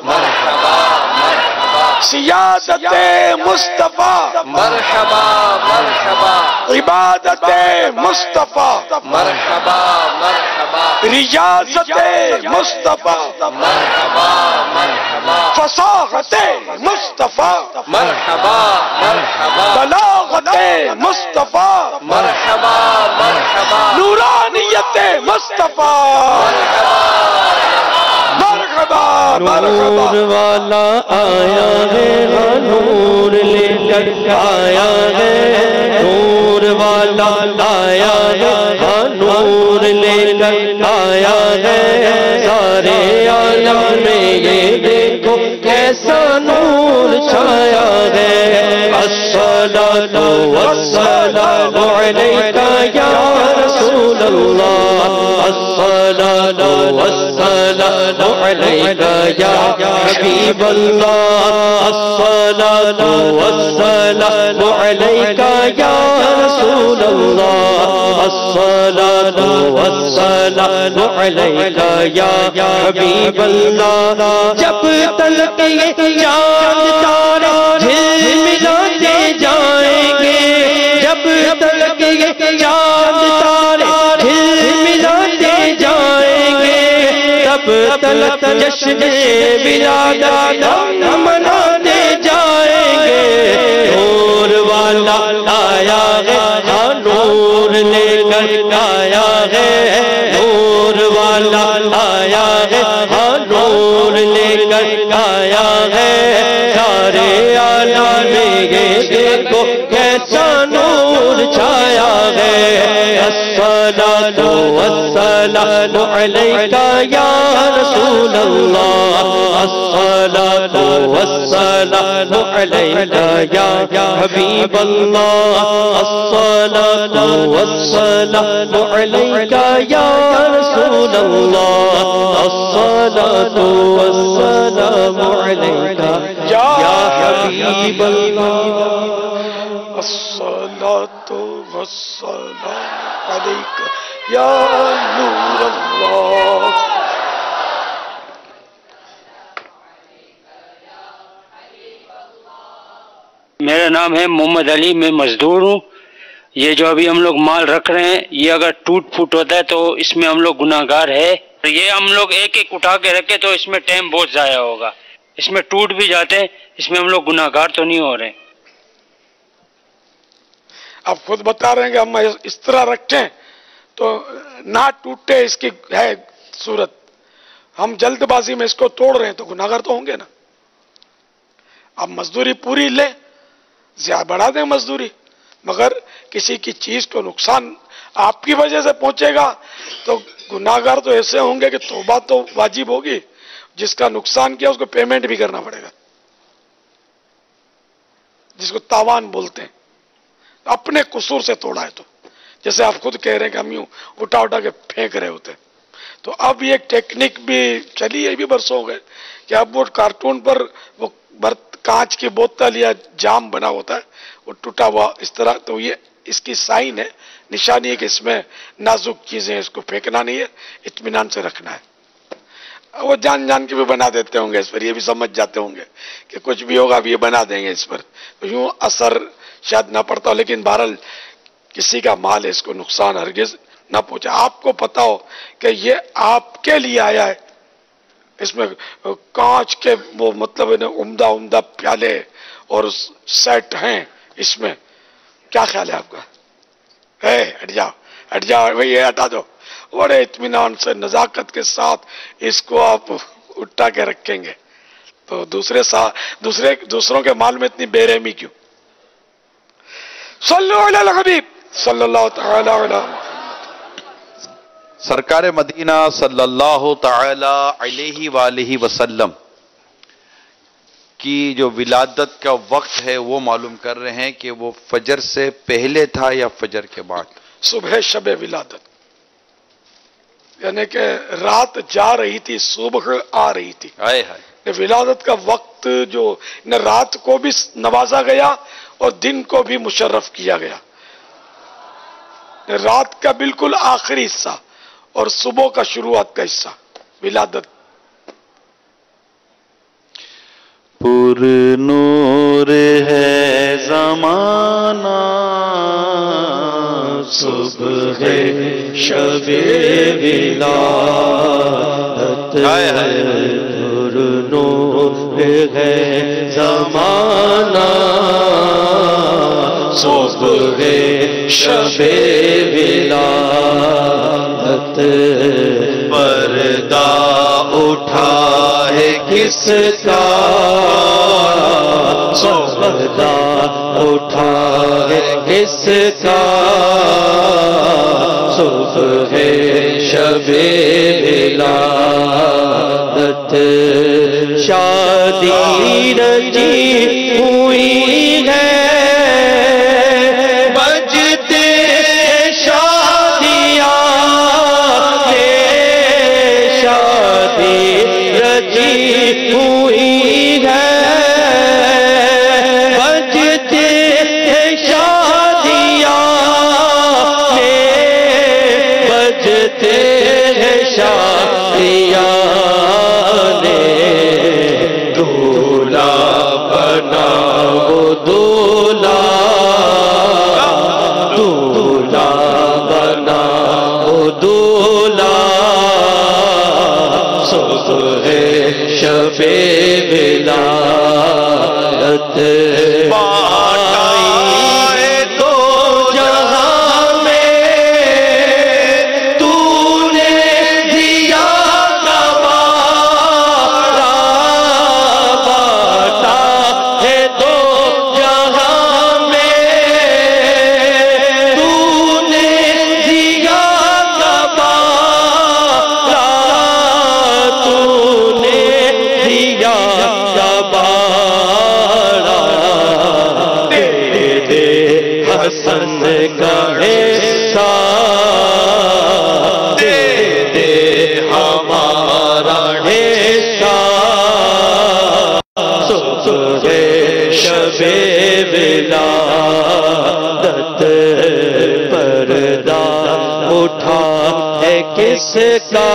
مرحبا مرحبا، سیادت مصطفیٰ مرحبا مرحبا، عبادت مصطفیٰ مرحبا مرحبا، ریاضت مصطفیٰ مرحبا مرحبا، فصاحت مصطفیٰ مرحبا مرحبا، بلاغت مصطفیٰ مرحبا مرحبا، نورانیت مصطفیٰ مرحبا مرحبا۔ نور والا آیا ہے، نور لے کر آیا ہے، نور والا آیا ہے، نور لے کر آیا ہے، سارے عالم میں یہ دیکھو کیسا نور چھایا ہے، الصلاۃ والسلام علیک یا رسول اللہ، الصلاۃ والسلام علیک یا حبیب اللہ، الصلاۃ والسلام علیک یا رسول اللہ، الصلاۃ والسلام علیک یا حبیب اللہ۔ جب تلک یہ چاند تارے جھلملاتے جائیں گے، جب تلک یہ چاند تارے جھلملاتے جائیں گے، تب تلک جشن ولادت ہم مناتے جائیں گے۔ نور والا آیا ہے، نور لے کر آیا ہے، نور والا آیا ہے، نور لے کر آیا ہے، سارے عالم میں یہ دیکھو کیسا نور چھایا ہے، الصلاۃ والسلام علیک یا رسول اللہ، الصلاۃ والسلام علیک یا حبیب اللہ، الصلاۃ والسلام علیک یا رسول اللہ، الصلاۃ والسلام علیک یا حبیب اللہ، الصلاۃ والسلام علیک یا نور اللہ۔ میرا نام ہے محمد علی، میں مزدور ہوں۔ یہ جو ابھی ہم لوگ مال رکھ رہے ہیں، یہ اگر ٹوٹ پھوٹ ہوتا ہے تو اس میں ہم لوگ گناہ گار ہے۔ یہ ہم لوگ ایک ایک اٹھا کے رکھے تو اس میں ٹائم بہت ضائع ہوگا، اس میں ٹوٹ بھی جاتے ہیں، اس میں ہم لوگ گناہ گار تو نہیں ہو رہے۔ آپ خود بتا رہے ہیں کہ ہم اس طرح رکھیں تو نہ ٹوٹے، اس کی ہے صورت، ہم جلد بازی میں اس کو توڑ رہے ہیں تو گناہگار تو ہوں گے نا۔ اب مزدوری پوری لیں، زیادہ بڑھا دیں مزدوری، مگر کسی کی چیز کو نقصان آپ کی وجہ سے پہنچے گا تو گناہگار تو ایسے ہوں گے کہ توبہ تو واجب ہوگی، جس کا نقصان کیا اس کو پیمنٹ بھی کرنا پڑے گا، جس کو تاوان بولتے ہیں، اپنے قصور سے توڑا ہے تو، جیسے آپ خود کہہ رہے ہیں کہ ہم یوں اٹھا اٹھا کے پھینک رہے ہوتے ہیں۔ تو اب یہ ٹیکنیک بھی چلی ہے، بھی برسوں ہو گئے کہ اب وہ کارٹون پر وہ کانچ کی بوتل یا جام بنا ہوتا ہے، وہ ٹوٹا ہوا اس طرح، تو یہ اس کی سائن ہے، نشانی ہے کہ اس میں نازک چیزیں، اس کو پھینکنا نہیں ہے، اطمینان سے رکھنا ہے۔ وہ جان جان کے بھی بنا دیتے ہوں گے اس پر، یہ بھی سمجھ جاتے ہوں گے کہ کچھ بھی ہوگا اب یہ بنا دیں گے اس پر، تو یوں اثر شاید نہ پڑتا ہو، لیکن بہرحال کسی کا مال ہے، اس کو نقصان ہرگز نہ پہنچے۔ آپ کو پتا ہو کہ یہ آپ کے لیے آیا ہے، اس میں کانچ کے وہ مطلب عمدہ عمدہ پیالے اور سیٹ ہیں، اس میں کیا خیال ہے آپ کا؟ ہٹ جاؤ ہٹ جاؤ بھئی، یہ ہٹا دو، بڑے اطمینان سے نزاکت کے ساتھ اس کو آپ اٹھا کے رکھیں گے تو دوسروں کے مال میں اتنی بے رحمی کیوں؟ صلو علی الحبیب صلی اللہ تعالی علی سرکار مدینہ صلی اللہ تعالی علیہ وآلہ وسلم کی جو ولادت کا وقت ہے وہ معلوم کر رہے ہیں کہ وہ فجر سے پہلے تھا یا فجر کے بعد؟ صبح شب ولادت، یعنی کہ رات جا رہی تھی، صبح آ رہی تھی۔ ولادت کا وقت جو رات کو بھی نوازا گیا اور دن کو بھی مشرف کیا گیا، رات کا بالکل آخری حصہ اور صبح کا شروعات کا حصہ ولادت۔ نور نور ہے زمانہ صبح شب ولادت نور نور ہے زمانہ صبح شب ولادت پردہ اٹھا ہے کس کا پردہ اٹھا ہے کس کا صبح شب ولادت شادی رچی ہوئی ہے بجتے شادیاں شادی رچی ہوئی ہے بجتے شادیاں بجتے شادیاں دولہا بنا وہ دولہا دولہا بنا وہ دولہا صبح شب ولادت پائے تو جہاں میں تو نے دیا گوارا باٹا ہے تو جہاں میں تو نے دیا گوارا تو نے دیا گوارا دے دے حسن کا حصہ دے دے ہمارا حصہ صبح شب ولادت پردہ اٹھا ہے کس کا